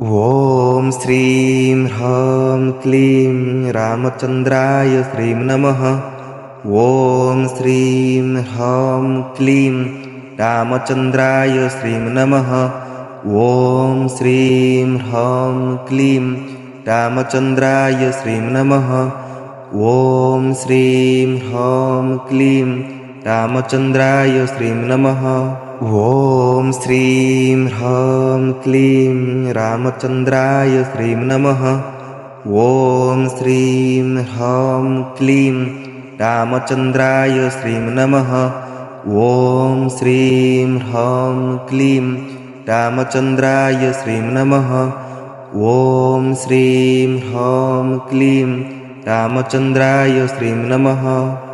ॐ श्रीं ह्रां क्लीं रामचन्द्राय श्रीं नमः। ॐ श्रीं ह्रां क्लीं रामचन्द्राय श्रीं नमः। ॐ श्रीं ह्रां क्लीं रामचन्द्राय श्रीं नमः। ॐ श्रीं ह्रां क्लीं रामचन्द्राय श्रीं नमः। ॐ श्रीं ह्रां क्लीं रामचन्द्राय श्रीं नमः। ॐ श्रीं ह्रां क्लीं रामचन्द्राय श्रीं नमः। ॐ श्रीं ह्रां क्लीं रामचन्द्राय श्रीं नमः। ॐ श्रीं ह्रां क्लीं रामचन्द्राय श्रीं नमः।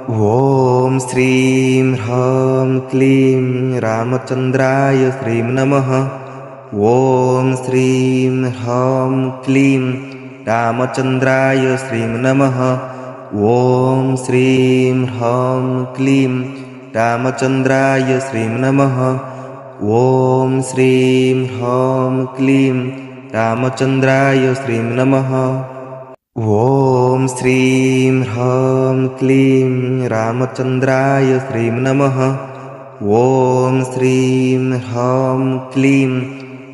ॐ श्रीं ह्रां क्लीं रामचन्द्राय श्रीं नमः। ॐ श्रीं ह्रां क्लीं रामचन्द्राय श्रीं नमः। ॐ श्रीं ह्रां क्लीं रामचन्द्राय श्रीं नमः। ॐ श्रीं ह्रां क्लीं रामचन्द्राय श्रीं नमः। ॐ श्रीं ह्रां क्लीं रामचन्द्राय श्रीं नमः। ॐ श्रीं ह्रां क्लीं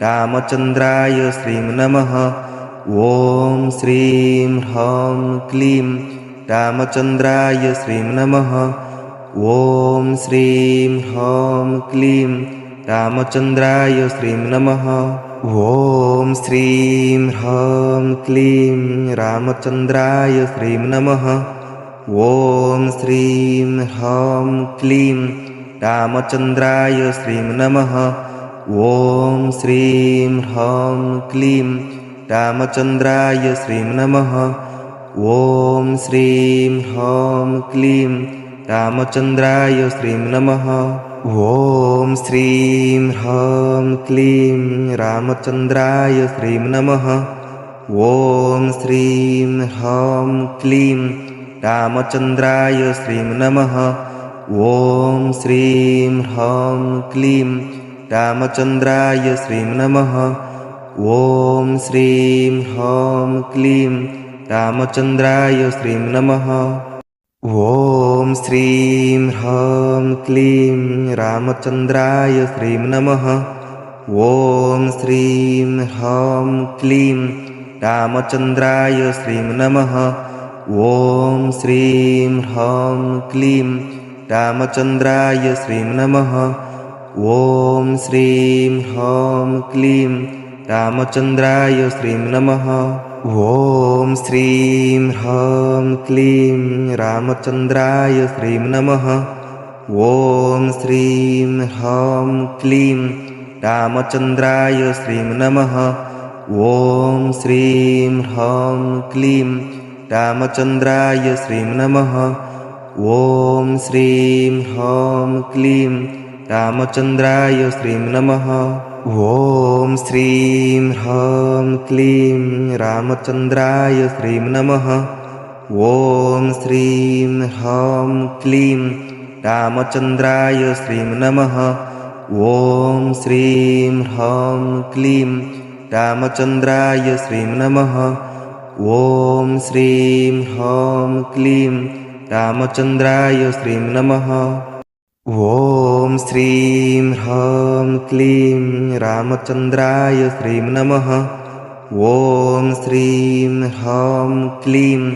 रामचन्द्राय श्रीं नमः। ॐ श्रीं ह्रां क्लीं रामचन्द्राय श्रीं नमः। ॐ श्रीं ह्रां क्लीं रामचन्द्राय श्रीं नमः। ॐ श्रीं ह्रां क्लीं रामचन्द्राय श्रीं नमः। ॐ श्रीं ह्रां क्लीं रामचन्द्राय श्रीं नमः। ॐ श्रीं ह्रां क्लीं रामचन्द्राय श्रीं नमः। ॐ श्रीं ह्रां क्लीं रामचन्द्राय श्रीं नमः। ॐ श्रीं ह्रां क्लीं रामचन्द्राय श्रीं नमः। ॐ श्रीं ह्रां क्लीं रामचन्द्राय श्रीं नमः। ॐ श्रीं ह्रां क्लीं रामचन्द्राय श्रीं नमः। ॐ श्रीं ह्रां क्लीं रामचन्द्राय श्रीं नमः। ॐ श्रीं ह्रां क्लीं रामचन्द्राय श्रीं नमः। ॐ श्रीं ह्रां क्लीं रामचन्द्राय श्रीं नमः। ॐ श्रीं ह्रां क्लीं रामचन्द्राय श्रीं नमः। ॐ श्रीं ह्रां क्लीं रामचन्द्राय श्रीं नमः। ॐ श्रीं ह्रां क्लीं रामचन्द्राय श्रीं नमः। ॐ श्रीं ह्रां क्लीं रामचन्द्राय श्रीं नमः। ॐ श्रीं ह्रां क्लीं रामचन्द्राय श्रीं नमः। ॐ श्रीं ह्रां क्लीं रामचन्द्राय श्रीं नमः। ॐ श्रीं ह्रां क्लीं रामचन्द्राय श्रीं नमः। ॐ श्रीं ह्रां क्लीं रामचन्द्राय श्रीं नमः। ॐ श्रीं ह्रां क्लीं रामचन्द्राय श्रीं नमः। ॐ श्रीं ह्रां क्लीं रामचन्द्राय श्रीं नमः। ॐ श्रीं ह्रां क्लीं रामचन्द्राय श्रीं नमः। ॐ श्रीं ह्रां क्लीं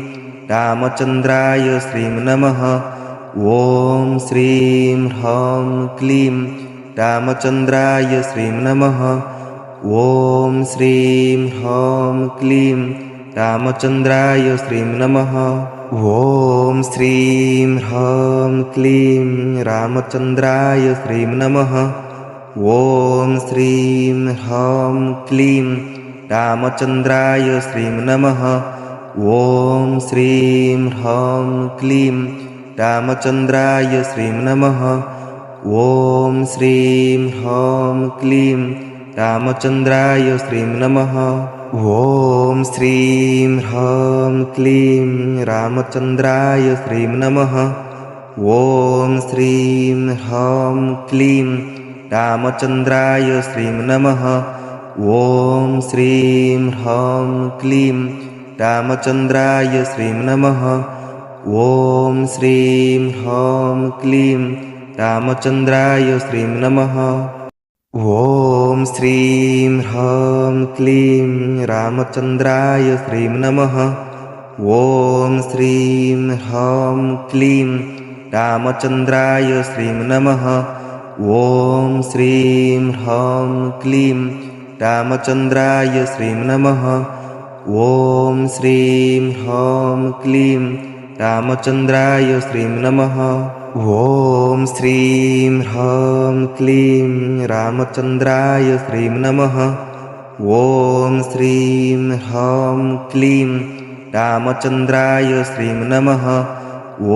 रामचन्द्राय श्रीं नमः। ॐ श्रीं ह्रां क्लीं रामचन्द्राय श्रीं नमः। ॐ श्रीं ह्रां क्लीं रामचन्द्राय श्रीं नमः। ॐ श्रीं ह्रां क्लीं रामचन्द्राय श्रीं नमः। ॐ श्रीं ह्रां क्लीं रामचन्द्राय श्रीं नमः। ॐ श्रीं ह्रां क्लीं रामचन्द्राय श्रीं नमः। ॐ श्रीं ह्रां क्लीं रामचन्द्राय श्रीं नमः। ॐ श्रीं ह्रां क्लीं रामचन्द्राय श्रीं नमः। ॐ श्रीं ह्रां क्लीं रामचन्द्राय श्रीं नमः। ॐ श्रीं ह्रां क्लीं रामचन्द्राय श्रीं नमः। ॐ श्रीं ह्रां क्लीं रामचन्द्राय श्रीं नमः। ॐ श्रीं ह्रां क्लीं रामचन्द्राय श्रीं नमः। ॐ श्रीं ह्रां क्लीं रामचन्द्राय श्रीं नमः। ॐ श्रीं ह्रां क्लीं रामचन्द्राय श्रीं नमः। ॐ श्रीं ह्रां क्लीं रामचन्द्राय श्रीं नमः। ॐ श्रीं ह्रां क्लीं रामचन्द्राय श्रीं नमः। ॐ श्रीं ह्रां क्लीं रामचन्द्राय श्रीं नमः।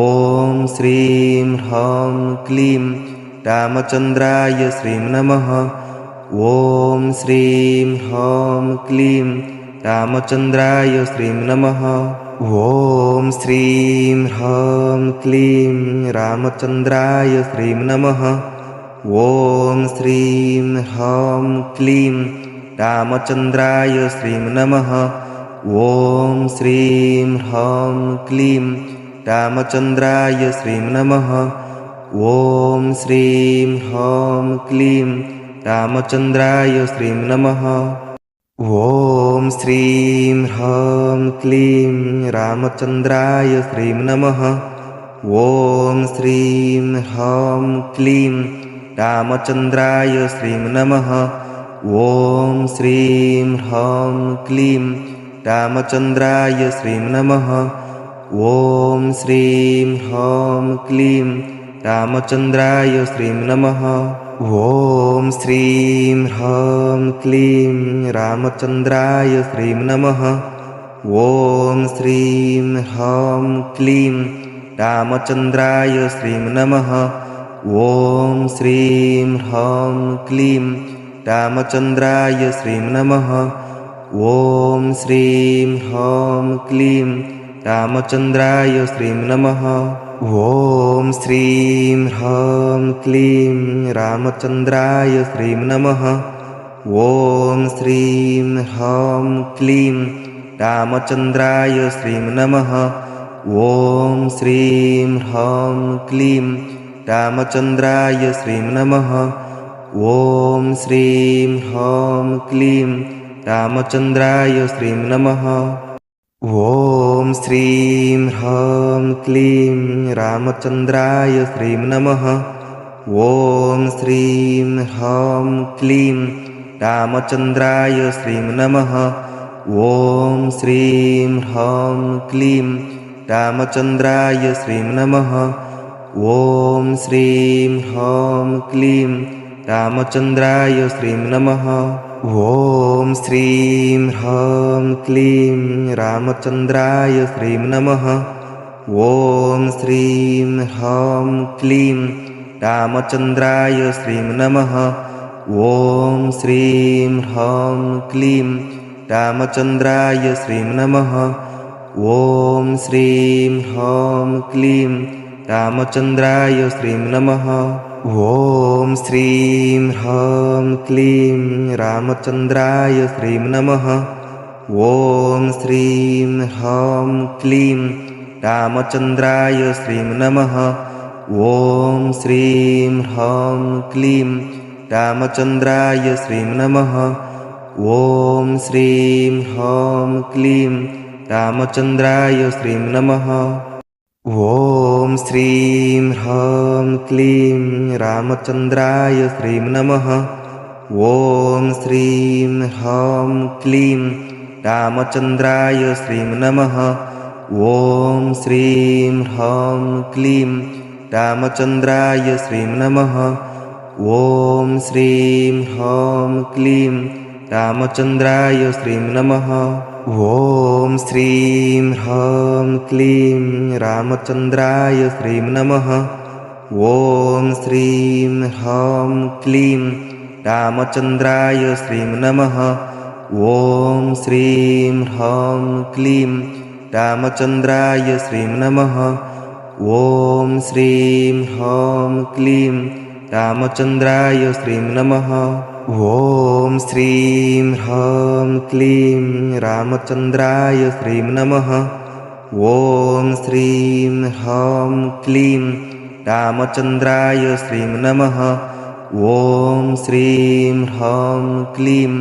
ॐ श्रीं ह्रां क्लीं रामचन्द्राय श्रीं नमः। ॐ श्रीं ह्रां क्लीं रामचन्द्राय श्रीं नमः। ॐ श्रीं ह्रां क्लीं रामचन्द्राय श्रीं नमः। ॐ श्रीं ह्रां क्लीं रामचन्द्राय श्रीं नमः। ॐ श्रीं ह्रां क्लीं रामचन्द्राय श्रीं नमः। ॐ श्रीं ह्रां क्लीं रामचन्द्राय श्रीं नमः। ॐ श्रीं ह्रां क्लीं रामचन्द्राय श्रीं नमः। ॐ श्रीं ह्रां क्लीं रामचन्द्राय श्रीं नमः। ॐ श्रीं ह्रां क्लीं रामचन्द्राय श्रीं नमः। ॐ श्रीं ह्रां क्लीं रामचन्द्राय श्रीं नमः। ॐ श्रीं ह्रां क्लीं रामचन्द्राय श्रीं नमः। ॐ श्रीं ह्रां क्लीं रामचन्द्राय श्रीं नमः। ॐ श्रीं ह्रां क्लीं रामचन्द्राय श्रीं नमः। ॐ श्रीं ह्रां क्लीं रामचन्द्राय श्रीं नमः। ॐ श्रीं ह्रां क्लीं रामचन्द्राय श्रीं नमः। ॐ श्रीं ह्रां क्लीं रामचन्द्राय श्रीं नमः। ॐ श्रीं ह्रां क्लीं रामचन्द्राय श्रीं नमः। ॐ श्रीं ह्रां क्लीं रामचन्द्राय श्रीं नमः। ॐ श्रीं ह्रां क्लीं रामचन्द्राय श्रीं नमः। ॐ श्रीं ह्रां क्लीं रामचन्द्राय श्रीं नमः। ॐ श्रीं ह्रां क्लीं रामचन्द्राय श्रीं नमः। ॐ श्रीं ह्रां क्लीं रामचन्द्राय श्रीं नमः। ॐ श्रीं ह्रां क्लीं रामचन्द्राय श्रीं नमः। ॐ श्रीं ह्रां क्लीं रामचन्द्राय श्रीं नमः। ॐ श्रीं ह्रां क्लीं रामचन्द्राय श्रीं नमः। ॐ श्रीं ह्रां क्लीं रामचन्द्राय श्रीं नमः। ॐ श्रीं ह्रां क्लीं रामचन्द्राय श्रीं नमः। ॐ श्रीं ह्रां क्लीं रामचन्द्राय श्रीं नमः। ॐ श्रीं ह्रां क्लीं रामचन्द्राय श्रीं नमः। ॐ श्रीं ह्रां क्लीं रामचन्द्राय श्रीं नमः। ॐ श्रीं ह्रां क्लीं रामचन्द्राय श्रीं नमः। ॐ श्रीं ह्रां क्लीं रामचन्द्राय श्रीं नमः। ॐ श्रीं ह्रां क्लीं रामचन्द्राय श्रीं नमः। ॐ श्रीं ह्रां क्लीं रामचन्द्राय श्रीं नमः। ॐ श्रीं ह्रां क्लीं रामचन्द्राय श्रीं नमः। ॐ श्रीं ह्रां क्लीं रामचन्द्राय श्रीं नमः। ॐ श्रीं ह्रां क्लीं रामचन्द्राय श्रीं नमः। ॐ श्रीं ह्रां क्लीं रामचन्द्राय श्रीं नमः। ॐ श्रीं ह्रां क्लीं रामचन्द्राय श्रीं नमः। ॐ श्रीं ह्रां क्लीं रामचन्द्राय श्रीं नमः। ॐ श्रीं ह्रां क्लीं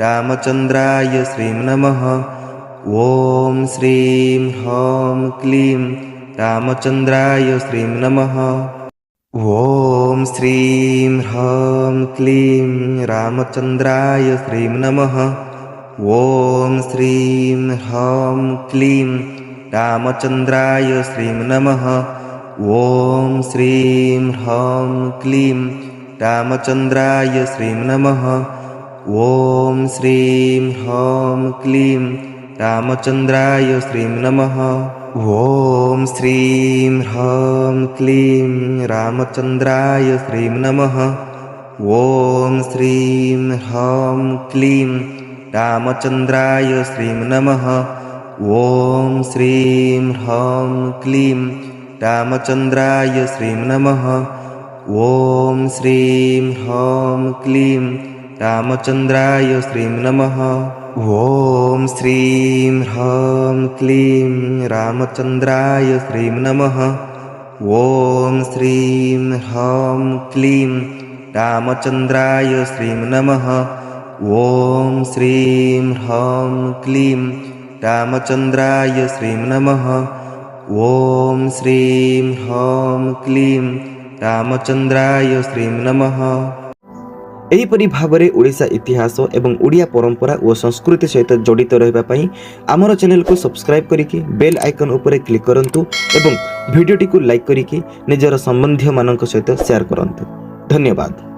रामचन्द्राय श्रीं नमः। ॐ श्रीं ह्रां क्लीं रामचन्द्राय श्रीं नमः। ॐ श्रीं ह्रां क्लीं रामचन्द्राय श्रीं नमः। ॐ श्रीं ह्रां क्लीं रामचन्द्राय श्रीं नमः। ॐ श्रीं ह्रां क्लीं रामचन्द्राय श्रीं नमः। ॐ श्रीं ह्रां क्लीं रामचन्द्राय श्रीं नमः। ॐ श्रीं ह्रां क्लीं रामचन्द्राय श्रीं नमः। ॐ श्रीं ह्रां क्लीं रामचन्द्राय श्रीं नमः। ॐ श्रीं ह्रां क्लीं रामचन्द्राय श्रीं नमः। ॐ श्रीं ह्रां क्लीं रामचन्द्राय श्रीं नमः। ॐ श्रीं ह्रां क्लीं रामचन्द्राय श्रीं नमः। ॐ श्रीं ह्रां क्लीं रामचन्द्राय श्रीं नमः। ॐ श्रीं ह्रां क्लीं रामचन्द्राय श्रीं नमः। ॐ श्रीं ह्रां क्लीं रामचन्द्राय श्रीं नमः। एहिपरि भावरे ओडिशा इतिहास एवं ओडिया परंपरा और संस्कृति सहित जड़ित रहिबा पई आमर चैनल को सब्सक्राइब करिकि बेल आइकन उपरे क्लिक करंतु एवं वीडियोटी को लाइक करिकि निजर संबंधी मानक सहित शेयर करंतु। धन्यवाद।